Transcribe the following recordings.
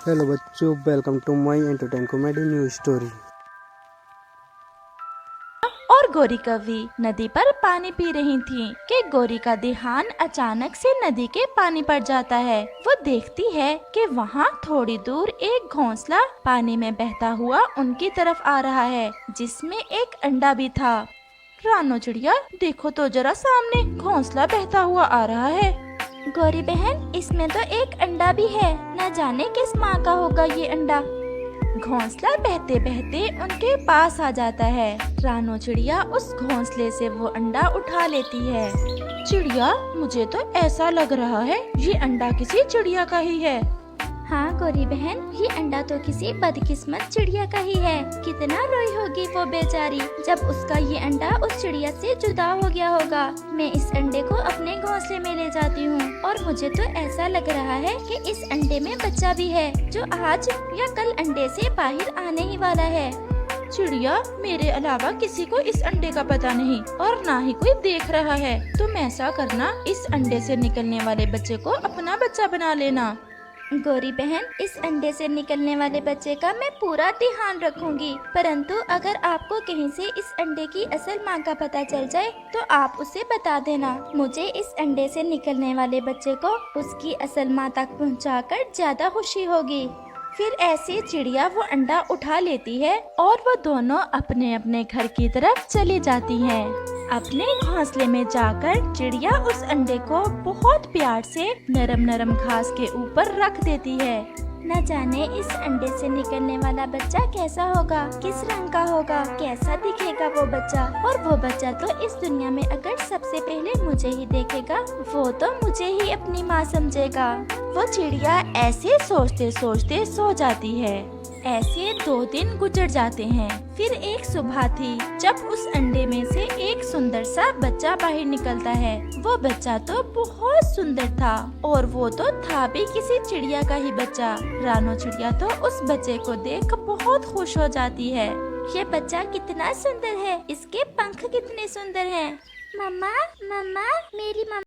Hello बच्चों, welcome to my entertain comedy new story. और गौरी कवि नदी पर पानी पी रही थीं कि गौरी का ध्यान अचानक से नदी के पानी पर जाता है। वो देखती है कि वहाँ थोड़ी दूर एक घोंसला पानी में बहता हुआ उनकी तरफ आ रहा है, जिसमें एक अंडा भी था। रानो चिड़िया, देखो तो जरा, सामने घोंसला बहता हुआ आ रहा है। गौरी बहन, इसमें तो एक अंडा भी है, न जाने किस माँ का होगा ये अंडा। घोंसला बहते बहते उनके पास आ जाता है। रानो चिड़िया उस घोंसले से वो अंडा उठा लेती है। चिड़िया, मुझे तो ऐसा लग रहा है ये अंडा किसी चिड़िया का ही है। हाँ गौरी बहन, ये अंडा तो किसी बदकिस्मत चिड़िया का ही है। कितना रोई होगी वो बेचारी जब उसका ये अंडा उस चिड़िया से जुदा हो गया होगा। मैं इस अंडे को अपने घोंसले में ले जाती हूँ और मुझे तो ऐसा लग रहा है कि इस अंडे में बच्चा भी है जो आज या कल अंडे से बाहर आने ही वाला है। चिड़िया, मेरे अलावा किसी को इस अंडे का पता नहीं और ना ही कोई देख रहा है। तुम ऐसा करना, इस अंडे से निकलने वाले बच्चे को अपना बच्चा बना लेना। गौरी बहन, इस अंडे से निकलने वाले बच्चे का मैं पूरा ध्यान रखूंगी, परंतु अगर आपको कहीं से इस अंडे की असल माँ का पता चल जाए तो आप उसे बता देना। मुझे इस अंडे से निकलने वाले बच्चे को उसकी असल माँ तक पहुँचाकर ज्यादा खुशी होगी। फिर ऐसे चिड़िया वो अंडा उठा लेती है और वो दोनों अपने अपने घर की तरफ चली जाती हैं। अपने घोंसले में जाकर चिड़िया उस अंडे को बहुत प्यार से नरम नरम घास के ऊपर रख देती है। न जाने इस अंडे से निकलने वाला बच्चा कैसा होगा, किस रंग का होगा, कैसा दिखेगा वो बच्चा। और वो बच्चा तो इस दुनिया में अगर सबसे पहले मुझे ही देखेगा, वो तो मुझे ही अपनी माँ समझेगा। वो चिड़िया ऐसे सोचते सोचते सो जाती है। ऐसे 2 दिन गुजर जाते हैं। फिर एक सुबह थी जब उस अंडे में से एक सुंदर सा बच्चा बाहर निकलता है। वो बच्चा तो बहुत सुंदर था और वो तो था भी किसी चिड़िया का ही बच्चा। रानो चिड़िया तो उस बच्चे को देख बहुत खुश हो जाती है। ये बच्चा कितना सुंदर है, इसके पंख कितने सुंदर हैं। मम्मा, मम्मा, मेरी मम्मा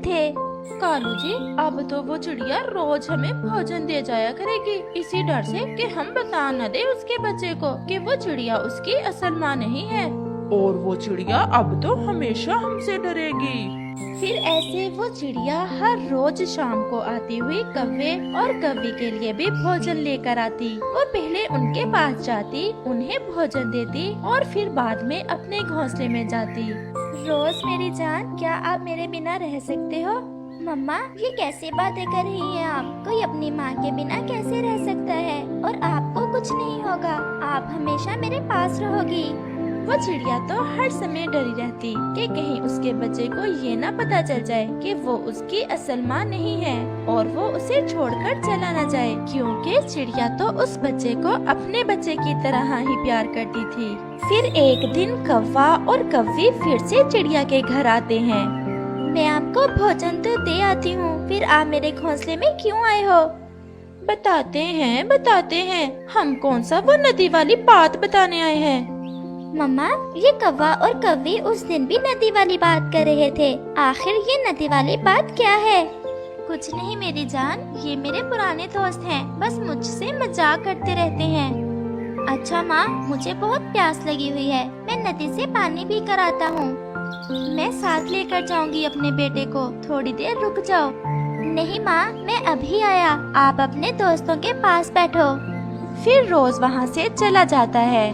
थे। कालू जी, अब तो वो चिड़िया रोज हमें भोजन दे जाया करेगी, इसी डर से कि हम बता न दे उसके बच्चे को कि वो चिड़िया उसकी असल माँ नहीं है। और वो चिड़िया अब तो हमेशा हमसे डरेगी। फिर ऐसे वो चिड़िया हर रोज शाम को आती हुई कव्वे और कव्वी के लिए भी भोजन लेकर आती। वो पहले उनके पास जाती, उन्हें भोजन देती और फिर बाद में अपने घोंसले में जाती। रोज मेरी जान, क्या आप मेरे बिना रह सकते हो? मम्मा, ये कैसी बातें कर रही हैं आप? कोई अपनी माँ के बिना कैसे रह सकता है? और आपको कुछ नहीं होगा, आप हमेशा मेरे पास रहोगी। वो चिड़िया तो हर समय डरी रहती कि कहीं उसके बच्चे को ये ना पता चल जाए कि वो उसकी असल माँ नहीं है और वो उसे छोड़कर चला न जाए, क्योंकि चिड़िया तो उस बच्चे को अपने बच्चे की तरह ही प्यार करती थी। फिर एक दिन कौवा और कव्वी फिर से चिड़िया के घर आते हैं। मैं आपको भोजन तो दे आती हूँ, फिर आप मेरे घोंसले में क्यों आए हो? बताते हैं, हम कौन सा वो नदी वाली बात बताने आए हैं। मम्मा, ये कौवा और कव्वी उस दिन भी नदी वाली बात कर रहे थे, आखिर ये नदी वाली बात क्या है? कुछ नहीं मेरी जान, ये मेरे पुराने दोस्त हैं, बस मुझसे मजाक करते रहते हैं। अच्छा माँ, मुझे बहुत प्यास लगी हुई है, मैं नदी से पानी पी कर आता हूँ। मैं साथ लेकर जाऊंगी अपने बेटे को, थोड़ी देर रुक जाओ। नहीं माँ, मैं अभी आया, आप अपने दोस्तों के पास बैठो। फिर रोज वहाँ से चला जाता है।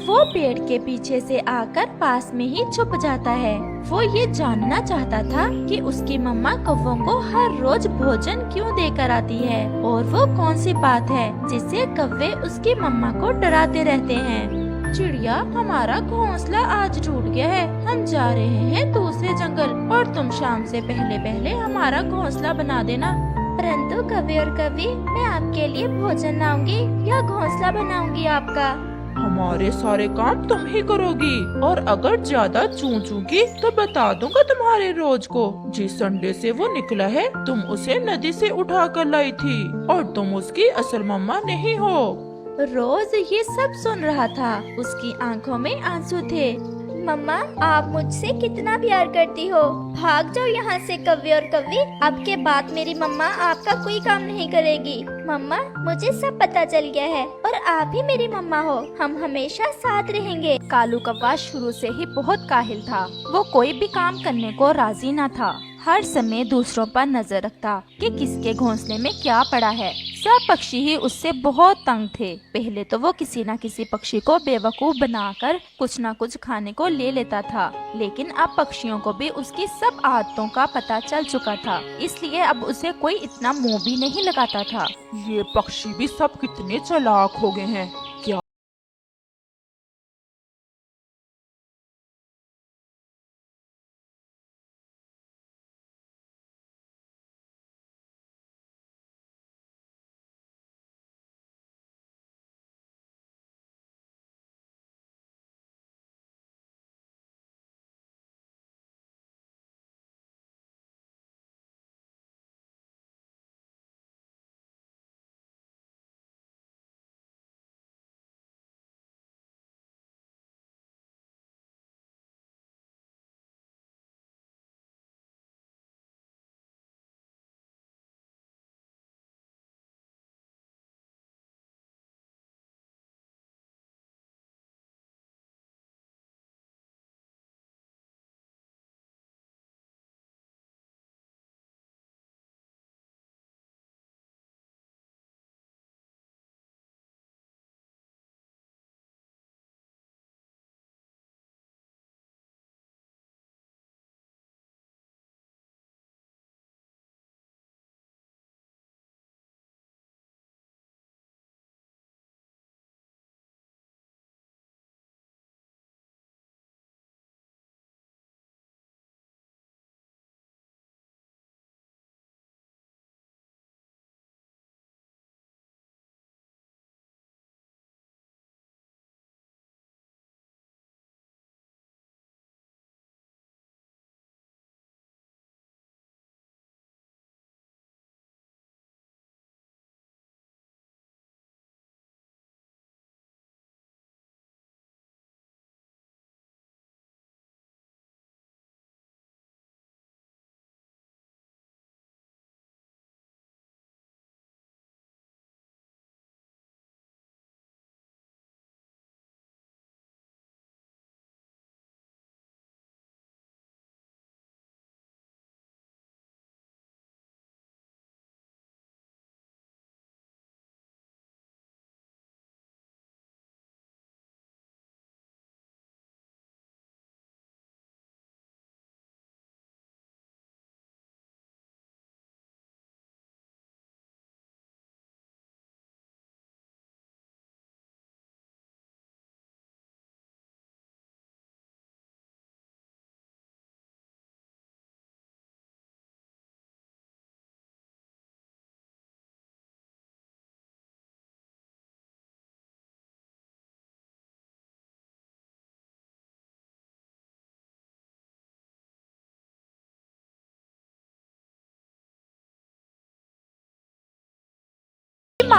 वो पेड़ के पीछे से आकर पास में ही छुप जाता है। वो ये जानना चाहता था कि उसकी मम्मा कौवों को हर रोज भोजन क्यों देकर आती है और वो कौन सी बात है जिससे कौवे उसकी मम्मा को डराते रहते हैं। चिड़िया, हमारा घोंसला आज टूट गया है, हम जा रहे हैं दूसरे जंगल और तुम शाम से पहले पहले हमारा घोंसला बना देना। परंतु कव्वे और कव्वी, मैं आपके लिए भोजन लाऊंगी या घोंसला बनाऊंगी आपका? हमारे सारे काम तुम ही करोगी, और अगर ज्यादा चूचूगी तो बता दूंगा तुम्हारे रोज को। जिस संडे से वो निकला है, तुम उसे नदी से उठा कर लाई थी और तुम उसकी असल मम्मा नहीं हो। रोज ये सब सुन रहा था, उसकी आंखों में आंसू थे। मम्मा, आप मुझसे कितना प्यार करती हो, भाग जाओ यहाँ से कव्वे और कव्वी, अब के बाद मेरी मम्मा आपका कोई काम नहीं करेगी। मम्मा, मुझे सब पता चल गया है और आप ही मेरी मम्मा हो, हम हमेशा साथ रहेंगे। कालू कौवा शुरू से ही बहुत काहिल था, वो कोई भी काम करने को राजी न था, हर समय दूसरों पर नजर रखता कि किसके घोंसले में क्या पड़ा है। सब पक्षी ही उससे बहुत तंग थे। पहले तो वो किसी न किसी पक्षी को बेवकूफ बनाकर कुछ न कुछ खाने को ले लेता था, लेकिन अब पक्षियों को भी उसकी सब आदतों का पता चल चुका था, इसलिए अब उसे कोई इतना मुंह भी नहीं लगाता था। ये पक्षी भी सब कितने चालाक हो गए हैं, क्या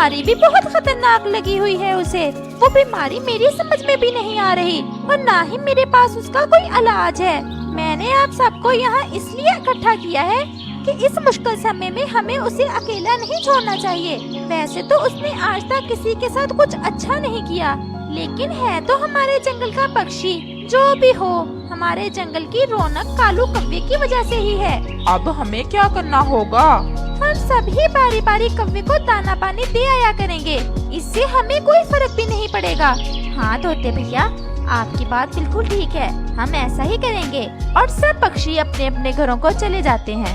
बीमारी भी बहुत खतरनाक लगी हुई है उसे। वो बीमारी मेरी समझ में भी नहीं आ रही और ना ही मेरे पास उसका कोई इलाज है। मैंने आप सबको यहाँ इसलिए इकट्ठा किया है कि इस मुश्किल समय में हमें उसे अकेला नहीं छोड़ना चाहिए। वैसे तो उसने आज तक किसी के साथ कुछ अच्छा नहीं किया, लेकिन है तो हमारे जंगल का पक्षी। जो भी हो, हमारे जंगल की रौनक कालू कव्वे की वजह से ही है। अब हमें क्या करना होगा? हम सभी बारी बारी कव्वे को दाना पानी दे आया करेंगे, इससे हमें कोई फर्क भी नहीं पड़ेगा। हाँ तोते भैया, आपकी बात बिल्कुल ठीक है, हम ऐसा ही करेंगे। और सब पक्षी अपने अपने घरों को चले जाते हैं।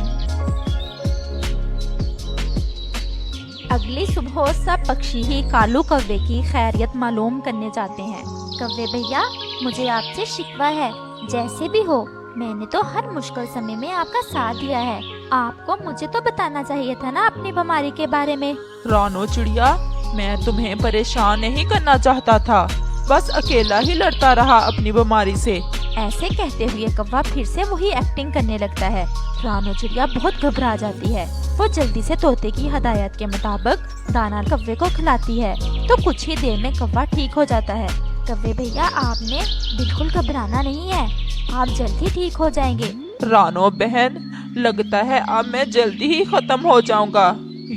अगली सुबह सब पक्षी ही कालू कव्वे की खैरियत मालूम करने जाते हैं। कव्वे भैया, मुझे आपसे शिकवा है। जैसे भी हो, मैंने तो हर मुश्किल समय में आपका साथ दिया है। आपको मुझे तो बताना चाहिए था ना अपनी बीमारी के बारे में। रानो चिड़िया, मैं तुम्हें परेशान नहीं करना चाहता था, बस अकेला ही लड़ता रहा अपनी बीमारी से। ऐसे कहते हुए कौवा फिर से वही एक्टिंग करने लगता है। रानो चिड़िया बहुत घबरा जाती है। वो जल्दी से तोते की हदायत के मुताबिक दाना कौवे को खिलाती है, तो कुछ ही देर में कौवा ठीक हो जाता है। कौवे भैया, आपने बिल्कुल घबराना नहीं है, आप जल्दी ठीक हो जाएंगे। रानो बहन, लगता है अब मैं जल्दी ही खत्म हो जाऊंगा।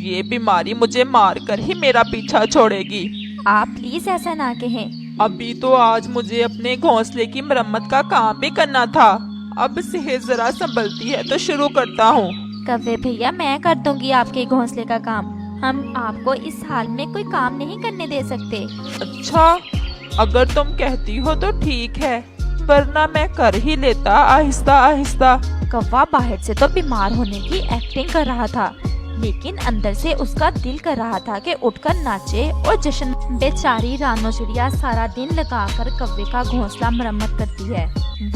ये बीमारी मुझे मारकर ही मेरा पीछा छोड़ेगी। आप प्लीज ऐसा ना कहें। अभी तो आज मुझे अपने घोंसले की मरम्मत का काम भी करना था। अब सेहत जरा संभलती है तो शुरू करता हूँ। कौवे भैया, मैं कर दूंगी आपके घोंसले का काम। हम आपको इस हाल में कोई काम नहीं करने दे सकते। अच्छा, अगर तुम कहती हो तो ठीक है, वरना मैं कर ही लेता आहिस्ता आहिस्ता। कौवा बाहर से तो बीमार होने की एक्टिंग कर रहा था, लेकिन अंदर से उसका दिल कर रहा था कि उठकर नाचे और जश्न। बेचारी रानो चिड़िया सारा दिन लगाकर कौवे का घोंसला मरम्मत करती है।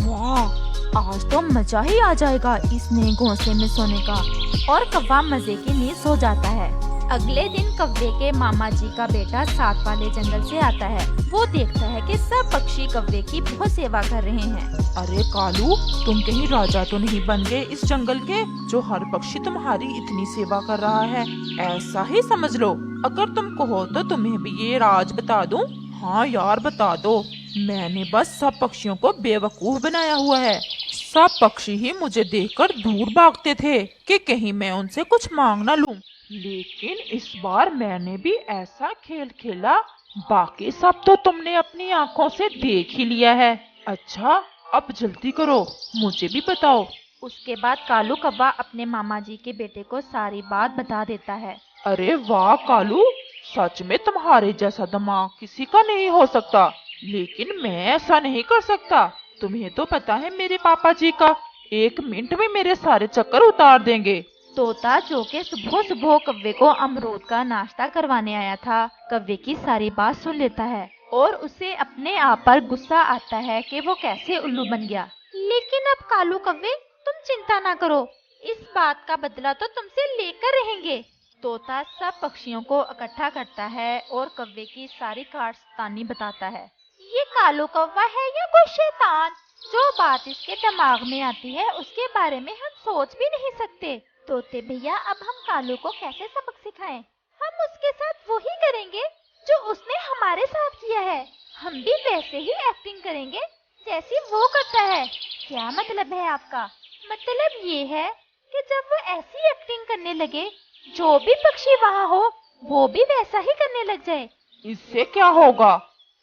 वाह, आज तो मजा ही आ जाएगा इस नए घोंसले में सोने का। और कौवा मजे की नींद सो जाता है। अगले दिन कौवे के मामा जी का बेटा साथ वाले जंगल से आता है। वो देखता है कि सब पक्षी कौवे की बहुत सेवा कर रहे हैं। अरे कालू, तुम कहीं राजा तो नहीं बन गए इस जंगल के, जो हर पक्षी तुम्हारी इतनी सेवा कर रहा है? ऐसा ही समझ लो। अगर तुम कहो तो तुम्हें भी ये राज बता दूं। हाँ यार, बता दो। मैंने बस सब पक्षियों को बेवकूफ बनाया हुआ है। सब पक्षी ही मुझे देखकर दूर भागते थे कि कहीं मैं उनसे कुछ मांग ना लूं। लेकिन इस बार मैंने भी ऐसा खेल खेला, बाकी सब तो तुमने अपनी आंखों से देख ही लिया है। अच्छा, अब जल्दी करो, मुझे भी बताओ। उसके बाद कालू कौवा अपने मामा जी के बेटे को सारी बात बता देता है। अरे वाह कालू, सच में तुम्हारे जैसा दिमाग किसी का नहीं हो सकता। लेकिन मैं ऐसा नहीं कर सकता। तुम्हें तो पता है मेरे पापा जी का, 1 मिनट में मेरे सारे चक्कर उतार देंगे। तोता, जो के सुबह सुबह कौवे को अमरूद का नाश्ता करवाने आया था, कौवे की सारी बात सुन लेता है और उसे अपने आप पर गुस्सा आता है कि वो कैसे उल्लू बन गया। लेकिन अब कालू कौवे, तुम चिंता ना करो, इस बात का बदला तो तुमसे लेकर रहेंगे। तोता सब पक्षियों को इकट्ठा करता है और कौवे की सारी कारस्तानी बताता है। ये कालू कौवा है या कोई शैतान? जो बात इसके दिमाग में आती है उसके बारे में हम सोच भी नहीं सकते। तोते भैया, अब हम कालू को कैसे सबक सिखाएं? हम उसके साथ वही करेंगे जो उसने हमारे साथ किया है। हम भी वैसे ही एक्टिंग करेंगे जैसी वो करता है। क्या मतलब है आपका? मतलब ये है कि जब वो ऐसी एक्टिंग करने लगे, जो भी पक्षी वहाँ हो वो भी वैसा ही करने लग जाए। इससे क्या होगा?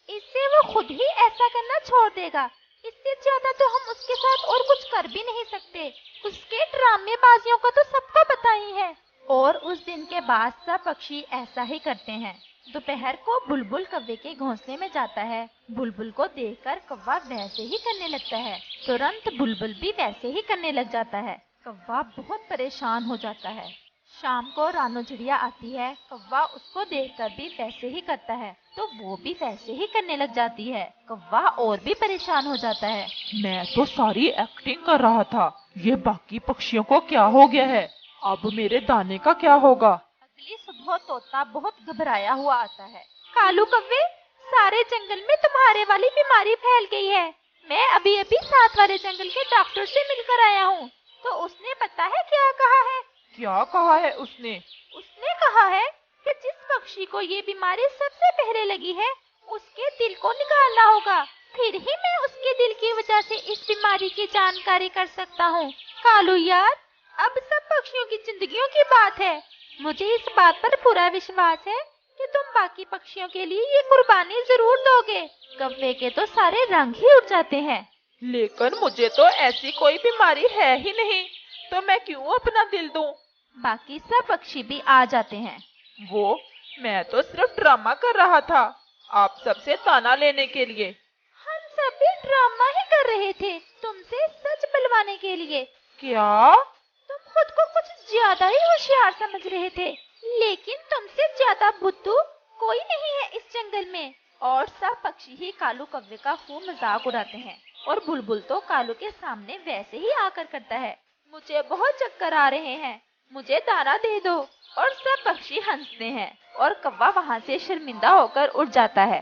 इससे वो खुद ही ऐसा करना छोड़ देगा। इससे ज्यादा तो हम उसके साथ और कुछ कर भी नहीं सकते। उसके ड्रामेबाजियों का तो सबको पता ही है। और उस दिन के बाद सब पक्षी ऐसा ही करते हैं। दोपहर को बुलबुल कौवे के घोंसले में जाता है। बुलबुल को देखकर कौवा वैसे ही करने लगता है। तुरंत बुलबुल भी वैसे ही करने लग जाता है। कौवा बहुत परेशान हो जाता है। शाम को रानो चिड़िया आती है। कौवा उसको देखकर भी वैसे ही करता है, तो वो भी वैसे ही करने लग जाती है। कौवा और भी परेशान हो जाता है। मैं तो सारी एक्टिंग कर रहा था, ये बाकी पक्षियों को क्या हो गया है? अब मेरे दाने का क्या होगा? अगली सुबह तोता बहुत घबराया हुआ आता है। कालू कौवे, सारे जंगल में तुम्हारे वाली बीमारी फैल गई है। मैं अभी अभी साथ वाले जंगल के डॉक्टर से मिलकर आया हूँ, तो उसने पता है क्या कहा है? क्या कहा है उसने? उसने कहा है कि फिर जिस पक्षी को ये बीमारी सबसे पहले लगी है उसके दिल को निकालना होगा, फिर ही मैं उसके दिल की वजह से इस बीमारी की जानकारी कर सकता हूँ। कालू यार, अब सब पक्षियों की जिंदगियों की बात है। मुझे इस बात पर पूरा विश्वास है कि तुम बाकी पक्षियों के लिए ये कुर्बानी जरूर दोगे। कौवे के तो सारे रंग ही उड़ जाते हैं। लेकिन मुझे तो ऐसी कोई बीमारी है ही नहीं, तो मैं क्यों अपना दिल दूं? बाकी सब पक्षी भी आ जाते हैं। वो मैं तो सिर्फ ड्रामा कर रहा था, आप सबसे ताना लेने के लिए। हम सब भी ड्रामा ही कर रहे थे, तुमसे सच बुलवाने के लिए। क्या? तुम खुद को कुछ ज्यादा ही होशियार समझ रहे थे, लेकिन तुमसे ज्यादा बुद्धू कोई नहीं है इस जंगल में। और सब पक्षी ही कालू कौवे का खूब मजाक उड़ाते हैं और बुलबुल तो कालू के सामने वैसे ही आकर करता है, मुझे बहुत चक्कर आ रहे हैं, मुझे दाना दे दो। और सब पक्षी हंसते हैं और कौवा वहाँ से शर्मिंदा होकर उड़ जाता है।